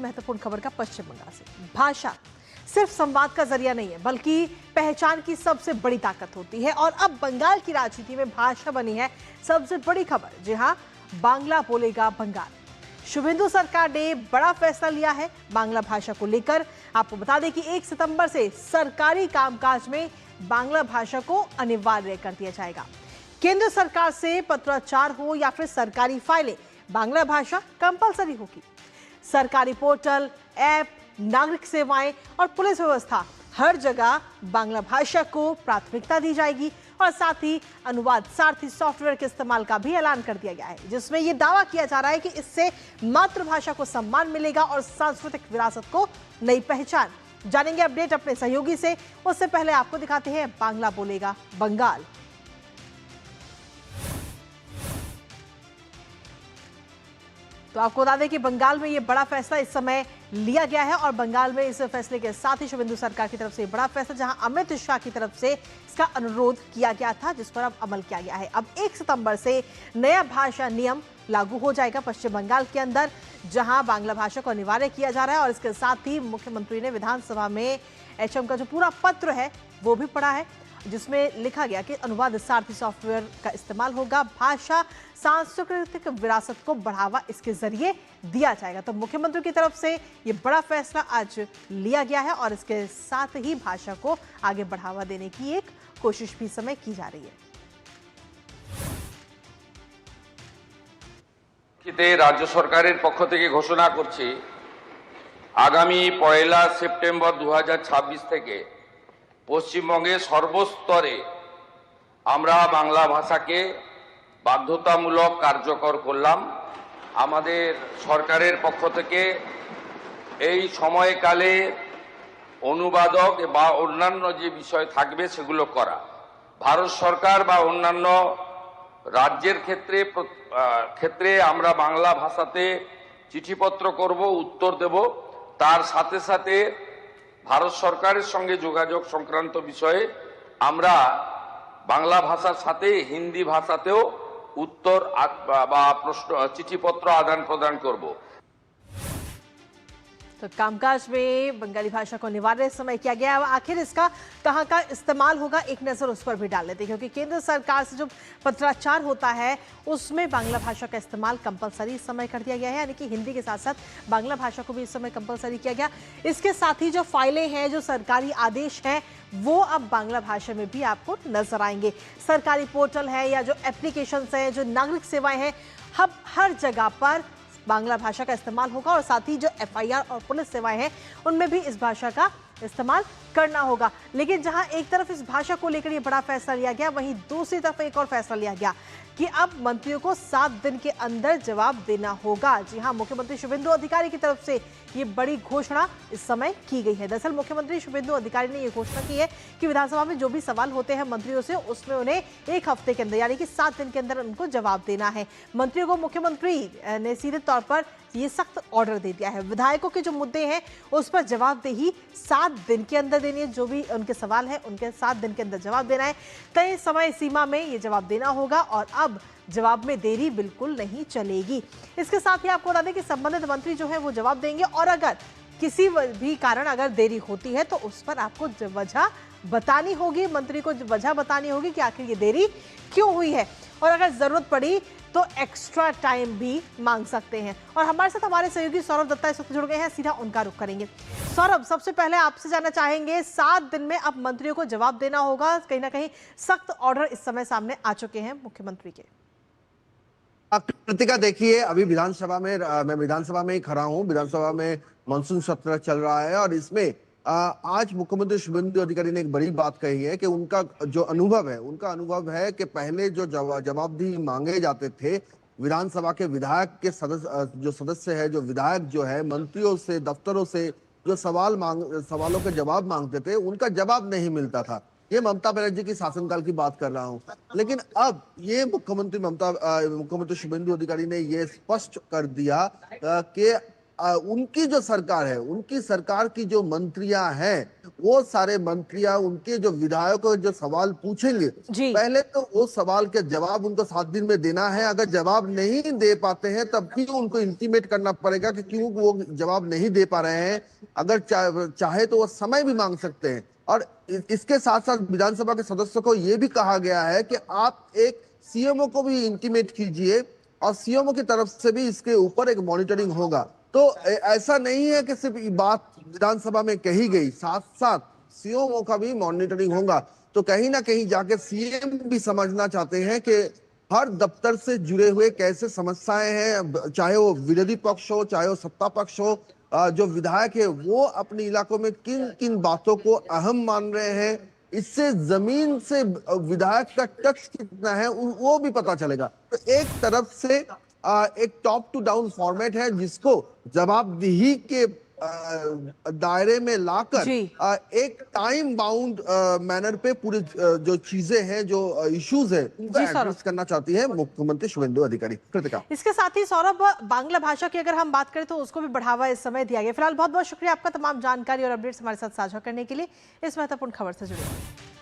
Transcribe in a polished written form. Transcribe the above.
महत्वपूर्ण खबर का पश्चिम बंगाल से। भाषा सिर्फ संवाद का जरिया नहीं है, बल्कि पहचान की सबसे बड़ी ताकत होती है। और अब बंगाल की राजनीति में भाषा बनी है सबसे बड़ी खबर। जी हां, बांग्ला बोलेगा बंगाल। शुभेंदु सरकार ने बड़ा फैसला लिया है बांग्ला भाषा को लेकर। आपको बता दें कि 1 सितंबर से सरकारी कामकाज में बांग्ला भाषा को अनिवार्य कर दिया जाएगा। केंद्र सरकार से पत्राचार हो या फिर सरकारी फाइलें, बांग्ला भाषा कंपलसरी होगी। सरकारी पोर्टल, ऐप, नागरिक सेवाएं और पुलिस व्यवस्था, हर जगह बांग्ला भाषा को प्राथमिकता दी जाएगी। और साथ ही अनुवाद सारथी सॉफ्टवेयर के इस्तेमाल का भी ऐलान कर दिया गया है, जिसमें यह दावा किया जा रहा है कि इससे मातृभाषा को सम्मान मिलेगा और सांस्कृतिक विरासत को नई पहचान। जानेंगे अपडेट अपने सहयोगी से, उससे पहले आपको दिखाते हैं बांग्ला बोलेगा बंगाल। तो आपको बता दें कि बंगाल में ये बड़ा फैसला इस समय लिया गया है और बंगाल में इस फैसले के साथ ही शुभेंदु सरकार की तरफ से बड़ा फैसला, जहां अमित शाह की तरफ से इसका अनुरोध किया गया था, जिस पर अब अमल किया गया है। अब 1 सितंबर से नया भाषा नियम लागू हो जाएगा पश्चिम बंगाल के अंदर, जहां बांग्ला भाषा को अनिवार्य किया जा रहा है। और इसके साथ ही मुख्यमंत्री ने विधानसभा में एचएम का जो पूरा पत्र है वो भी पढ़ा है, जिसमें लिखा गया कि अनुवाद सारथी सॉफ्टवेयर का इस्तेमाल होगा। भाषा सांस्कृतिक विरासत को बढ़ावा इसके जरिए दिया जाएगा। तो मुख्यमंत्री की तरफ से ये बड़ा फैसला आज लिया गया है और इसके साथ ही भाषा को आगे बढ़ावा देने की एक कोशिश भी समय की जा रही है। राज्य सरकारेर पक्ष থেকে ঘোষণা করছি, আগামী 1 সেপ্টেম্বর 2026 থেকে পশ্চিমবঙ্গে সর্বস্তরে আমরা বাংলা ভাষাকে বাধ্যতামূলক কার্যকর করলাম। আমাদের সরকারের পক্ষ থেকে এই সময়কালে অনুবাদক বা অন্যান্য যে বিষয় থাকবে সেগুলো করা। ভারত সরকার বা অন্যান্য রাজ্যের ক্ষেত্রে আমরা বাংলা ভাষাতে চিঠিপত্র করব, উত্তর দেব। তার সাথে সাথে ভারত সরকারের সঙ্গে যোগাযোগ সংক্রান্ত বিষয়ে আমরা বাংলা ভাষার সাথে হিন্দি ভাষাতেও उत्तर प्रश्न चिठीपत्र आदान प्रदान करब। तो कामकाज में बंगाली भाषा को अनिवार्य समय किया गया है। आखिर इसका कहां का इस्तेमाल होगा, एक नजर उस पर भी डाल लेते हैं, क्योंकि केंद्र सरकार से जो पत्राचार होता है उसमें बांग्ला भाषा का इस्तेमाल कंपलसरी इस समय कर दिया गया है, यानी कि हिंदी के साथ साथ बांग्ला भाषा को भी इस समय कंपलसरी किया गया। इसके साथ ही जो फाइलें हैं, जो सरकारी आदेश हैं, वो अब बांग्ला भाषा में भी आपको नजर आएंगे। सरकारी पोर्टल है या जो एप्लीकेशंस हैं, जो नागरिक सेवाएं हैं, हर जगह पर बांग्ला भाषा का इस्तेमाल होगा। और साथ ही जो एफआईआर और पुलिस सेवाएं हैं, उनमें भी इस भाषा का इस्तेमाल करना होगा। लेकिन जहां एक तरफ इस भाषा को लेकर ये बड़ा फैसला लिया गया, वहीं दूसरी तरफ एक और फैसला लिया गया कि अब मंत्रियों को 7 दिन के अंदर जवाब देना होगा। जी हां, मुख्यमंत्री शुभेंदु अधिकारी की तरफ से ये बड़ी घोषणा इस समय की गई है। दरअसल मुख्यमंत्री शुभेंदु अधिकारी ने ये घोषणा की है कि विधानसभा में जो भी सवाल होते हैं मंत्रियों से, उसमें उन्हें 1 हफ्ते के अंदर, यानी कि 7 दिन के अंदर उनको जवाब देना है। मंत्रियों को मुख्यमंत्री ने सीधे तौर पर ये सख्त ऑर्डर दे दिया है। विधायकों के जो मुद्दे हैं उस पर जवाबदेही 7 दिन के अंदर देनी है। जो भी उनके सवाल है उनके 7 दिन के अंदर जवाब देना है। तय समय सीमा में ये जवाब देना होगा और अब जवाब में देरी बिल्कुल नहीं चलेगी। इसके साथ ही आपको बता दें कि संबंधित मंत्री जो है वो जवाब देंगे, और अगर किसी भी कारण अगर देरी होती है तो उस पर आपको वजह बतानी होगी, मंत्री को वजह बतानी होगी कि आखिर ये देरी क्यों हुई है। और अगर जरूरत पड़ी तो एक्स्ट्रा टाइम भी मांग सकते हैं। और हमारे साथ हमारे सहयोगी सौरभ दत्ता इस वक्त जुड़ गए हैं, सीधा उनका रुख करेंगे। सौरभ, सबसे पहले आपसे जानना चाहेंगे, 7 दिन में अब मंत्रियों को जवाब देना होगा, कहीं ना कहीं सख्त ऑर्डर इस समय सामने आ चुके हैं मुख्यमंत्री के। कृतिका, देखिए, अभी विधानसभा में मैं विधानसभा में ही खड़ा हूँ। विधानसभा में मानसून सत्र चल रहा है और इसमें आज मुख्यमंत्री शुभेंदु अधिकारी ने एक बड़ी बात कही है कि उनका जो अनुभव है कि पहले जो जवाबदेही मांगे जाते थे, विधानसभा के विधायक के सदस्य है, जो विधायक जो है मंत्रियों से, दफ्तरों से जो सवालों के जवाब मांगते थे, उनका जवाब नहीं मिलता था। ये ममता बनर्जी की शासनकाल की बात कर रहा हूँ। लेकिन अब ये मुख्यमंत्री शुभेंदु अधिकारी ने ये स्पष्ट कर दिया कि उनकी जो सरकार है, उनकी सरकार की जो मंत्रियां हैं, वो सारे मंत्रियां उनके जो विधायकों जो सवाल पूछेंगे, जी। पहले तो वो सवाल के जवाब उनको 7 दिन में देना है। अगर जवाब नहीं दे पाते हैं तब भी उनको इंटीमेट करना पड़ेगा कि क्यों वो जवाब नहीं दे पा रहे हैं। अगर चाहे तो वो समय भी मांग सकते हैं। और इसके साथ साथ विधानसभा के सदस्यों को ये भी कहा गया है कि आप एक सीएमओ को भी इंटीमेट कीजिए और सीएमओ की तरफ से भी इसके ऊपर एक मॉनिटरिंग होगा। तो ऐसा नहीं है कि सिर्फ ये बात विधानसभा में कही गई, साथ साथ सीएमओ का भी मॉनिटरिंग होगा। तो कहीं ना कहीं जाके सीएम भी समझना चाहते हैं कि हर दफ्तर से जुड़े हुए कैसे समस्याएं हैं, चाहे वो विरोधी पक्ष हो चाहे वो सत्ता पक्ष हो। जो विधायक है वो अपने इलाकों में किन किन बातों को अहम मान रहे हैं, इससे जमीन से विधायक का टच कितना है वो भी पता चलेगा। तो एक तरफ से एक टॉप टू डाउन फॉर्मेट है जिसको जवाबदेही के दायरे में लाकर जी। एक टाइम बाउंड मैनर पे पूरी जो चीजें हैं, जो इश्यूज है उनको जी, सौरभ। एड्रेस करना चाहती है मुख्यमंत्री शुभेंदु अधिकारी। कृतिका, इसके साथ ही सौरभ, बांग्ला भाषा की अगर हम बात करें तो उसको भी बढ़ावा इस समय दिया गया। फिलहाल बहुत बहुत शुक्रिया आपका तमाम जानकारी और अपडेट्स हमारे साथ साझा करने के लिए, इस महत्वपूर्ण खबर से जुड़े।